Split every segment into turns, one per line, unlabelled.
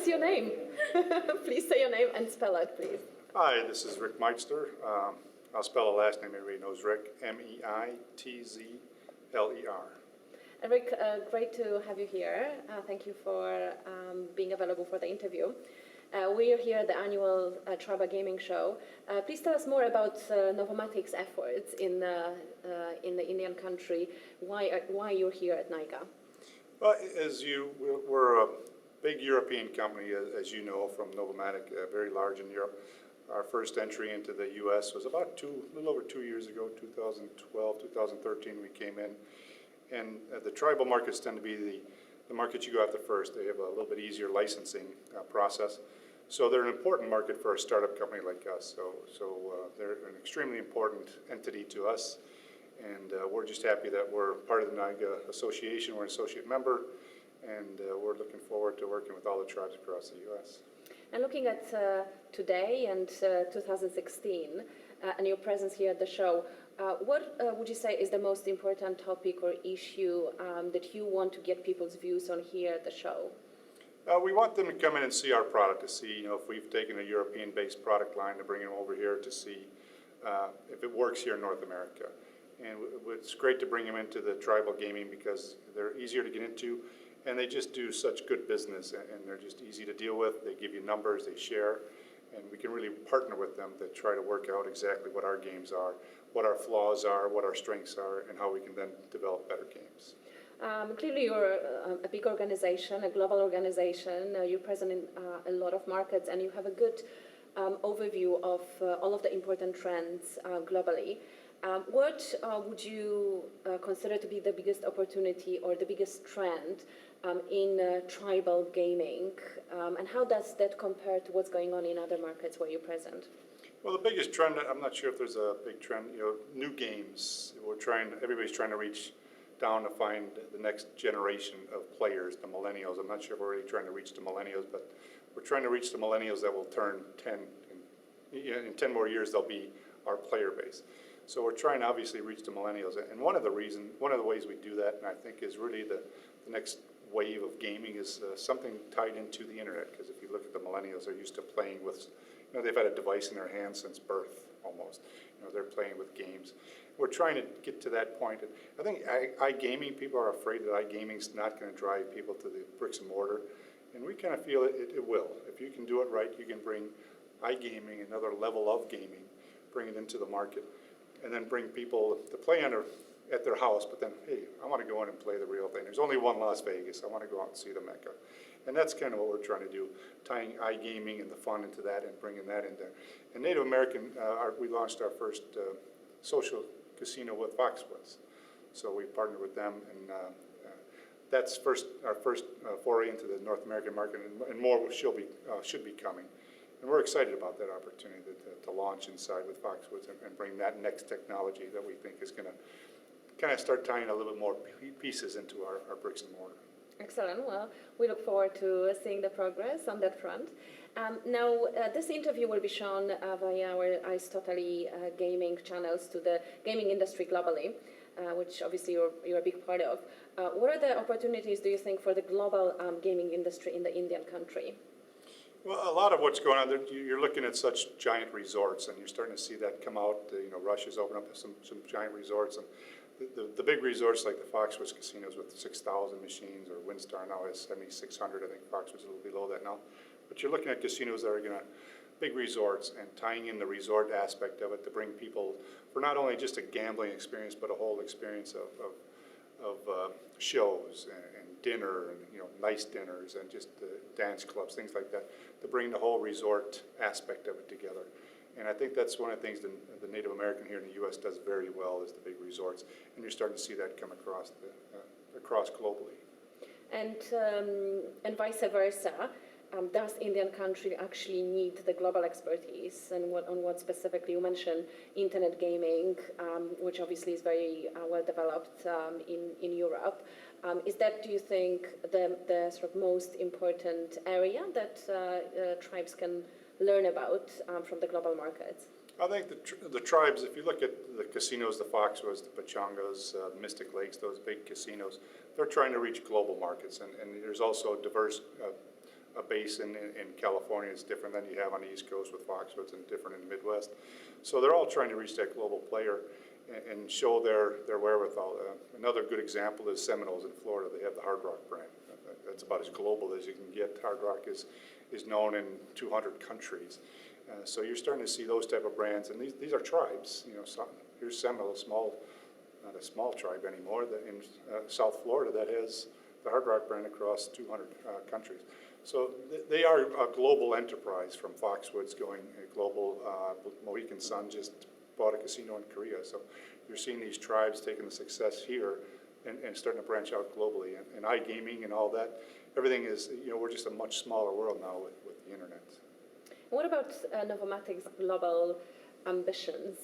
your name. Please say your name and spell it, please.
Hi, this is Rick Meitzler. I'll spell the last name, everybody knows Rick, M-E-I-T-Z-L-E-R.
Rick, great to have you here. Thank you for being available for the interview. We are here at the annual Tribal Gaming Show. Please tell us more about Novomatic's efforts in the Indian country. Why you're here at NICA?
Well, we're a big European company, as you know, from Novomatic, very large in Europe. Our first entry into the U.S. was about a little over 2 years ago, 2012, 2013 we came in. And the tribal markets tend to be the markets you go after first. They have a little bit easier licensing process. So they're an important market for a startup company like us. So they're an extremely important entity to us. And we're just happy that we're part of the NICA Association. We're an associate member. And we're looking forward to working with all the tribes across the U.S.
And looking at today and 2016 and your presence here at the show, what would you say is the most important topic or issue that you want to get people's views on here at the show?
We want them to come in and see our product, to see if we've taken a European-based product line to bring them over here to see if it works here in North America. And it's great to bring them into the tribal gaming because they're easier to get into. And they just do such good business, and they're just easy to deal with. They give you numbers, they share, and we can really partner with them to try to work out exactly what our games are, what our flaws are, what our strengths are, and how we can then develop better games.
Clearly, you're a big organization, a global organization. You're present in a lot of markets, and you have a good overview of all of the important trends globally. What would you consider to be the biggest opportunity or the biggest trend in tribal gaming, and how does that compare to what's going on in other markets where you're present?
Well, the biggest trend, I'm not sure if there's a big trend, new games. Everybody's trying to reach down to find the next generation of players, the millennials. I'm not sure if we're really trying to reach the millennials, but we're trying to reach the millennials that will turn 10. In 10 more years, they'll be our player base. So we're trying to obviously reach the millennials, and one of the ways we do that, and I think is really the next wave of gaming, is something tied into the internet. Because if you look at the millennials, they're used to playing with, they've had a device in their hand since birth almost. They're playing with games. We're trying to get to that point. I think iGaming, people are afraid that iGaming's not going to drive people to the bricks and mortar, and we kind of feel it will. If you can do it right, you can bring iGaming, another level of gaming, bring it into the market, and then bring people to play at their house, but then, hey, I want to go in and play the real thing. There's only one Las Vegas. I want to go out and see the Mecca. And that's kind of what we're trying to do, tying iGaming and the fun into that and bringing that in there. And Native American, we launched our first social casino with Foxwoods. So we partnered with them, and that's our first foray into the North American market, and more should be coming. And we're excited about that opportunity to launch inside with Foxwoods and bring that next technology that we think is going to kind of start tying a little bit more pieces into our bricks and mortar.
Excellent. Well, we look forward to seeing the progress on that front. Now, this interview will be shown via our iStotally gaming channels to the gaming industry globally, which obviously you're a big part of. What are the opportunities, do you think, for the global gaming industry in the Indian country?
Well, a lot of what's going on, you're looking at such giant resorts, and you're starting to see that come out. Russia's opened up some giant resorts, and the big resorts like the Foxwoods casinos with 6,000 machines, or WinStar now has 7,600. I think Foxwoods is a little below that now. But you're looking at casinos that are going to big resorts and tying in the resort aspect of it to bring people for not only just a gambling experience, but a whole experience of shows and dinner and nice dinners and just dance clubs, things like that, to bring the whole resort aspect of it together. And I think that's one of the things the Native American here in the U.S. does very well, is the big resorts, and you're starting to see that come across globally.
And vice versa. Does Indian country actually need the global expertise, and on what specifically? You mentioned internet gaming, which obviously is very well developed in Europe. Is that, do you think, the sort of most important area that tribes can learn about from the global markets?
I think the tribes, if you look at the casinos, the Foxwoods, the Pechangas, Mystic Lakes, those big casinos, they're trying to reach global markets, and there's also diverse a base in California is different than you have on the East Coast with Foxwoods and different in the Midwest. So they're all trying to reach that global player and show their wherewithal. Another good example is Seminoles in Florida. They have the Hard Rock brand. That's about as global as you can get. Hard Rock is known in 200 countries. So you're starting to see those type of brands, and these are tribes. You know, here's Seminole, not a small tribe anymore, that in South Florida that has the Hard Rock brand across 200 countries. So they are a global enterprise from Foxwoods going global. Mohegan Sun just bought a casino in Korea. So you're seeing these tribes taking the success here and starting to branch out globally. And iGaming and all that, everything is, you know, we're just a much smaller world now with the internet.
What about Novomatic's global ambitions?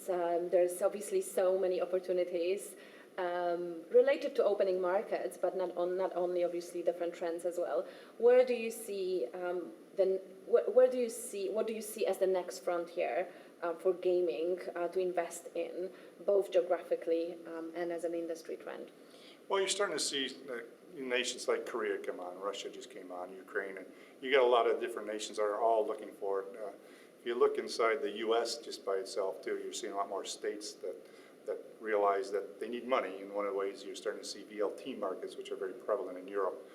There's obviously so many opportunities related to opening markets, but not only obviously different trends as well. Where do you see what do you see as the next frontier for gaming to invest in, both geographically and as an industry trend?
Well, you're starting to see nations like Korea come on, Russia just came on, Ukraine, and you got a lot of different nations that are all looking for it. If you look inside the U.S. just by itself too, you're seeing a lot more states that realize that they need money. And one of the ways you're starting to see VLT markets, which are very prevalent in Europe,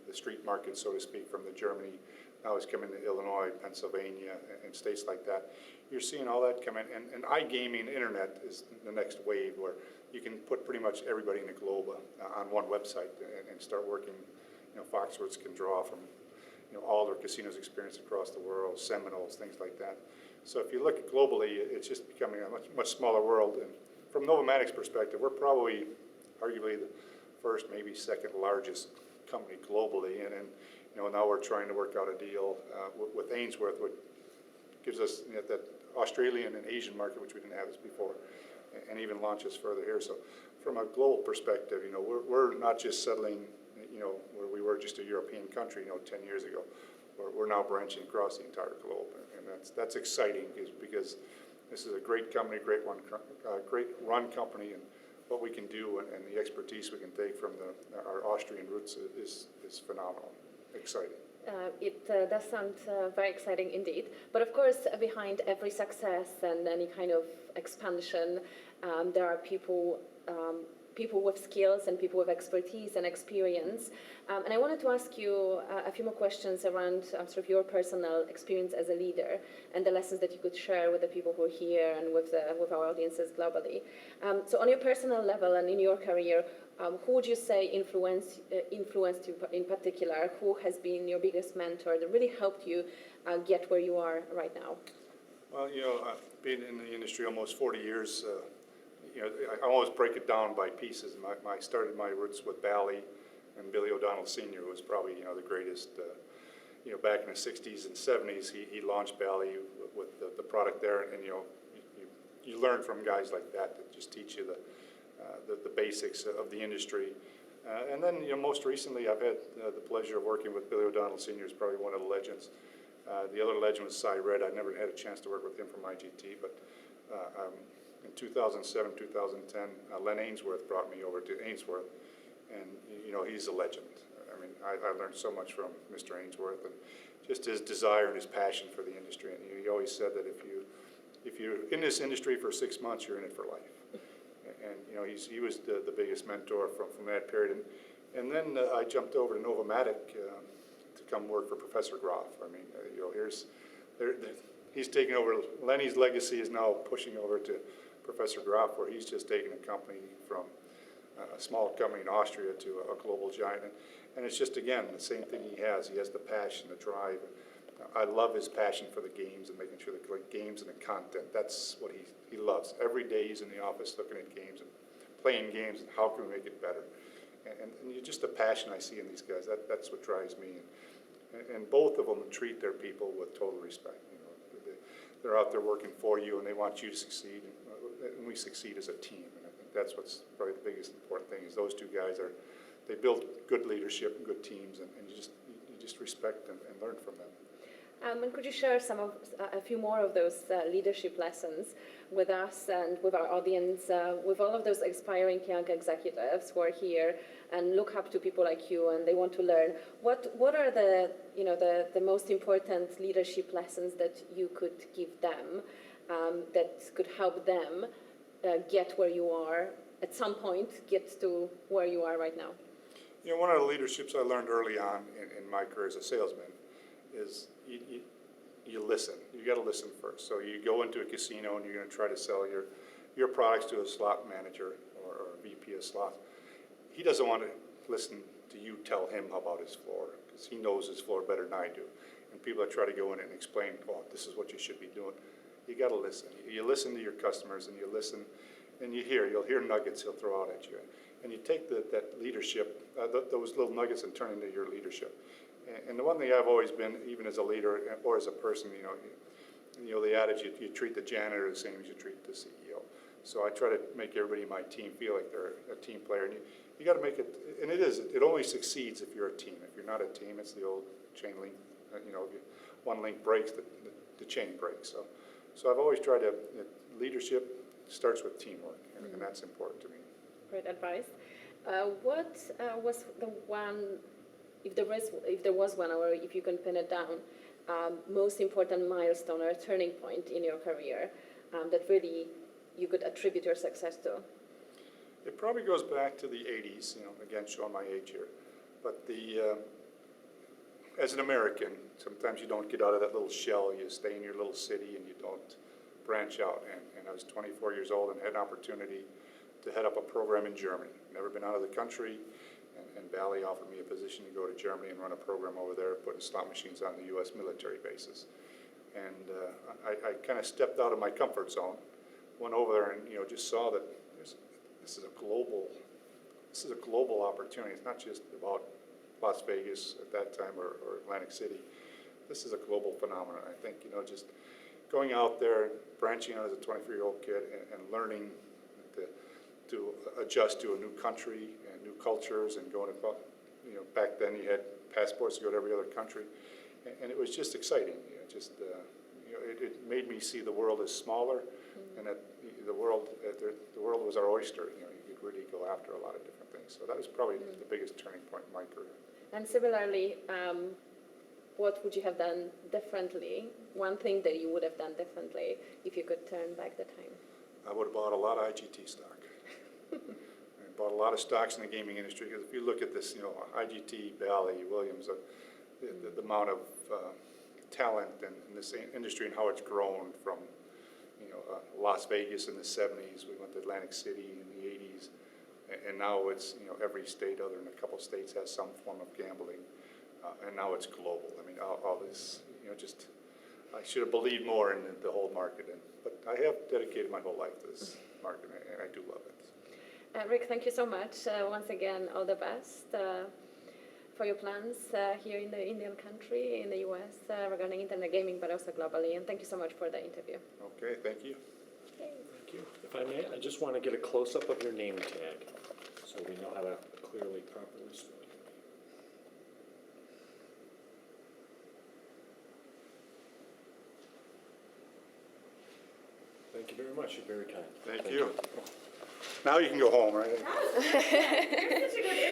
the street market, so to speak, from the Germany, now is coming to Illinois, Pennsylvania, and states like that. You're seeing all that come in, and iGaming internet is the next wave where you can put pretty much everybody in the globe on one website and start working. You know, Foxwoods can draw from, you know, all their casinos experience across the world, Seminoles, things like that. So if you look globally, it's just becoming a much smaller world. And from Novomatic's perspective, we're probably arguably the first, maybe second largest company globally. And you know, now we're trying to work out a deal with Ainsworth, which gives us, you know, that Australian and Asian market, which we didn't have this before, and even launch us further here. So from a global perspective, you know, we're not just settling, you know, where we were just a European country, you know, 10 years ago. We're now branching across the entire globe, and that's exciting because this is a great company, great run company, and what we can do and the expertise we can take from our Austrian roots is phenomenal, exciting.
It does sound very exciting indeed. But of course, behind every success and any kind of expansion, there are people with skills and people with expertise and experience. And I wanted to ask you a few more questions around sort of your personal experience as a leader and the lessons that you could share with the people who are here and with our audiences globally. So on your personal level and in your career, who would you say influenced you in particular? Who has been your biggest mentor that really helped you get where you are right now?
Well, you know, I've been in the industry almost 40 years. You know, I always break it down by pieces. I started my roots with Bally, and Billy O'Donnell Sr. was probably, you know, the greatest. You know, back in the 60s and 70s, he launched Bally with the product there, and you know, you learn from guys like that just teach you the basics of the industry. And then, you know, most recently, I've had the pleasure of working with Billy O'Donnell Sr. is probably one of the legends. The other legend was Cy Red. I never had a chance to work with him from IGT, but in 2007, 2010, Len Ainsworth brought me over to Ainsworth, and you know, he's a legend. I mean, I learned so much from Mr. Ainsworth, and just his desire and his passion for the industry. And he always said that if you're in this industry for 6 months, you're in it for life. And you know, he was the biggest mentor from that period. And then I jumped over to Novomatic to come work for Professor Groff. I mean, you know, he's taking over. Lenny's legacy is now pushing over to Professor Groff, where he's just taken a company from a small company in Austria to a global giant. And it's just, again, the same thing he has. He has the passion, the drive. I love his passion for the games and making sure the games and the content. That's what he loves. Every day he's in the office looking at games and playing games and how can we make it better. And just the passion I see in these guys, that's what drives me. And both of them treat their people with total respect. You know, they're out there working for you and they want you to succeed. And we succeed as a team. And I think that's what's probably the biggest important thing is those two guys they build good leadership and good teams, and you just respect and learn from them.
And could you share a few more of those leadership lessons with us and with our audience, with all of those aspiring young executives who are here and look up to people like you and they want to learn? What are the most important leadership lessons that you could give them that could help them get where you are at some point, get to where you are right now?
You know, one of the leaderships I learned early on in my career as a salesman is you listen. You got to listen first. So you go into a casino and you're going to try to sell your products to a slot manager or a VP of slots. He doesn't want to listen to you tell him about his floor because he knows his floor better than I do. And people that try to go in and explain, oh, this is what you should be doing. You got to listen. You listen to your customers and you listen and you'll hear nuggets he'll throw out at you. And you take that leadership, those little nuggets and turn into your leadership. And the one thing I've always been, even as a leader or as a person, the adage, you treat the janitor the same as you treat the CEO. So I try to make everybody in my team feel like they're a team player. And you got to make it, and it only succeeds if you're a team. If you're not a team, it's the old chain link, if one link breaks, the chain breaks. So I've always tried to, leadership starts with teamwork, and that's important to me.
Great advice. What was the one, if there was one, or if you can pin it down, most important milestone or turning point in your career that really you could attribute your success to?
It probably goes back to the 80s, again, showing my age here. But as an American, sometimes you don't get out of that little shell. You stay in your little city and you don't branch out. And I was 24 years old and had an opportunity to head up a program in Germany. Never been out of the country, and Valley offered me a position to go to Germany and run a program over there, putting slot machines on the U.S. military bases. And I kind of stepped out of my comfort zone, went over there and just saw that this is a global opportunity. It's not just about Las Vegas at that time or Atlantic City. This is a global phenomenon. I think just going out there, branching out as a 24-year-old kid, and learning to adjust to a new country and new cultures, and going about, back then you had passports to go to every other country, and it was just exciting. It made me see the world as smaller, and that the world was our oyster. You could really go after a lot of different things. So that was probably the biggest turning point in my career.
And similarly, what would you have done differently? One thing that you would have done differently if you could turn back the time?
I would have bought a lot of IGT stock. I bought a lot of stocks in the gaming industry, because if you look at this, IGT, Bally, Williams, the amount of talent in this industry and how it's grown from, Las Vegas in the 70s, we went to Atlantic City in the 80s, and now it's, every state other than a couple states has some form of gambling, and now it's global. I mean, all this, I should have believed more in the whole market, but I have dedicated my whole life to this market, and I do love it.
Rick, thank you so much. Once again, all the best for your plans here in the Indian country, in the US, regarding internet gaming, but also globally. And thank you so much for the interview.
Okay, thank you.
Okay.
Thank you. If I may, I just want to get a close-up of your name tag, so we know how to clearly, properly spell it. Thank you very much. You're very kind.
Thank you. Now you can go home, right?
You're such a good